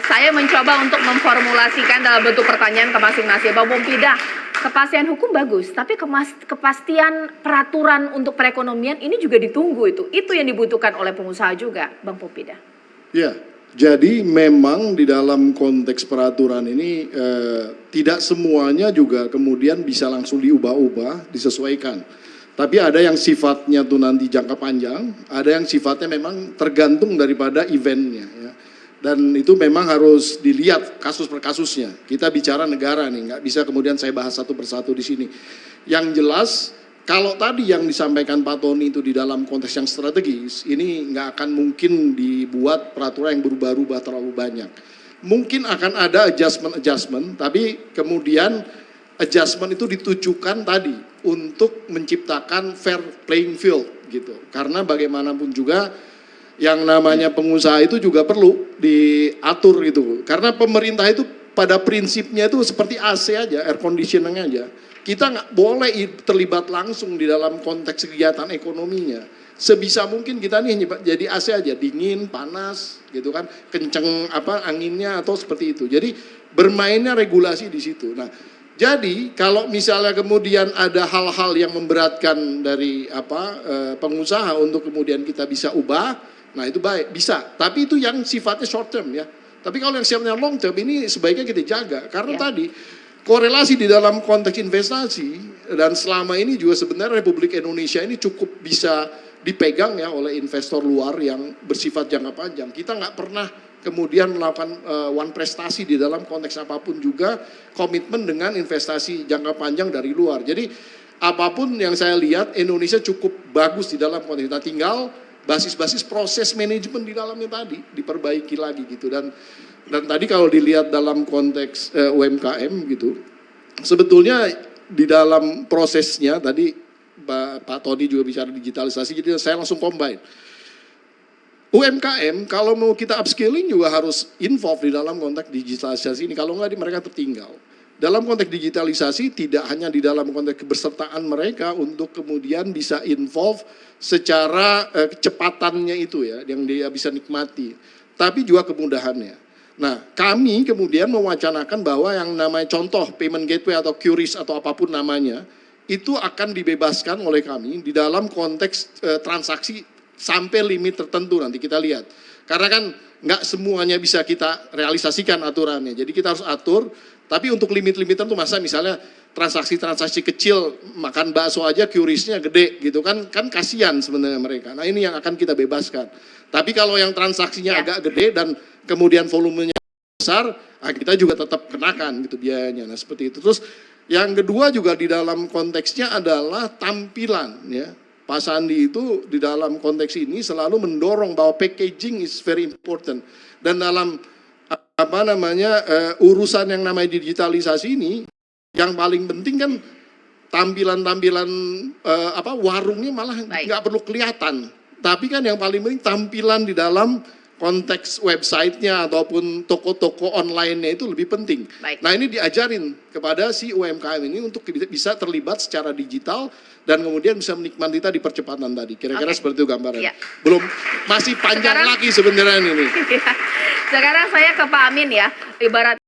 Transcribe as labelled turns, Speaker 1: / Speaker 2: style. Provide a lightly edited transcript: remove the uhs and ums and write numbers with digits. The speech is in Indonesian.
Speaker 1: Saya mencoba untuk memformulasikan dalam bentuk pertanyaan ke masing-masing. Bang Pompida, kepastian hukum bagus, tapi kepastian peraturan untuk perekonomian ini juga ditunggu itu. Itu yang dibutuhkan oleh pengusaha juga, Bang Pompida.
Speaker 2: Ya, jadi memang di dalam konteks peraturan ini tidak semuanya juga kemudian bisa langsung diubah-ubah, disesuaikan. Tapi ada yang sifatnya tuh nanti jangka panjang, ada yang sifatnya memang tergantung daripada eventnya. Ya. Dan itu memang harus dilihat kasus per kasusnya. Kita bicara negara nih, nggak bisa kemudian saya bahas satu persatu di sini. Yang jelas, kalau tadi yang disampaikan Pak Tony itu di dalam konteks yang strategis, ini nggak akan mungkin dibuat peraturan yang berubah-ubah terlalu banyak. Mungkin akan ada adjustment, tapi kemudian adjustment itu ditujukan tadi untuk menciptakan fair playing field gitu. Karena bagaimanapun juga yang namanya pengusaha itu juga perlu diatur gitu. Karena pemerintah itu pada prinsipnya itu seperti AC aja, air conditioning aja. Kita nggak boleh terlibat langsung di dalam konteks kegiatan ekonominya. Sebisa mungkin kita nih jadi AC aja, dingin, panas, gitu kan, kenceng anginnya atau seperti itu. Jadi bermainnya regulasi di situ. Nah, jadi kalau misalnya kemudian ada hal-hal yang memberatkan dari pengusaha untuk kemudian kita bisa ubah, nah itu baik, bisa. Tapi itu yang sifatnya short term ya. Tapi kalau yang sifatnya long term ini sebaiknya kita jaga. Karena tadi korelasi di dalam konteks investasi dan selama ini juga sebenarnya Republik Indonesia ini cukup bisa dipegang ya oleh investor luar yang bersifat jangka panjang. Kita nggak pernah kemudian melakukan one prestasi di dalam konteks apapun juga komitmen dengan investasi jangka panjang dari luar. Jadi apapun yang saya lihat Indonesia cukup bagus di dalam konteks. Nah, tinggal basis-basis proses manajemen di dalamnya tadi diperbaiki lagi gitu. Dan tadi kalau dilihat dalam konteks UMKM gitu, sebetulnya di dalam prosesnya tadi Pak Tony juga bicara digitalisasi, jadi saya langsung combine. UMKM kalau mau kita upscaling juga harus involve di dalam konteks digitalisasi ini, kalau nggak mereka tertinggal. Dalam konteks digitalisasi tidak hanya di dalam konteks kebersertaan mereka untuk kemudian bisa involve secara kecepatannya itu ya, yang dia bisa nikmati, tapi juga kemudahannya. Nah, kami kemudian mewacanakan bahwa yang namanya contoh payment gateway atau QRIS atau apapun namanya, itu akan dibebaskan oleh kami di dalam konteks transaksi sampai limit tertentu nanti kita lihat. Karena kan nggak semuanya bisa kita realisasikan aturannya, jadi kita harus atur. Tapi untuk limit-limitan tuh masa misalnya transaksi-transaksi kecil makan bakso aja QRIS-nya gede gitu kan kasihan sebenarnya mereka. Nah ini yang akan kita bebaskan. Tapi kalau yang transaksinya agak gede dan kemudian volumenya besar, kita juga tetap kenakan gitu biayanya. Nah seperti itu. Terus yang kedua juga di dalam konteksnya adalah tampilan ya. Pak Sandi itu di dalam konteks ini selalu mendorong bahwa packaging is very important. Dan dalam urusan yang namanya digitalisasi ini yang paling penting kan tampilan-tampilan warungnya malah nggak perlu kelihatan, tapi kan yang paling penting tampilan di dalam konteks websitenya ataupun toko-toko online-nya itu lebih penting. Nah ini diajarin kepada si UMKM ini untuk bisa terlibat secara digital dan kemudian bisa menikmati tadi percepatan tadi. Kira-kira seperti itu gambarannya. Belum, masih panjang lagi sebenarnya ini.
Speaker 1: Sekarang saya ke Pak Amin ya, ibarat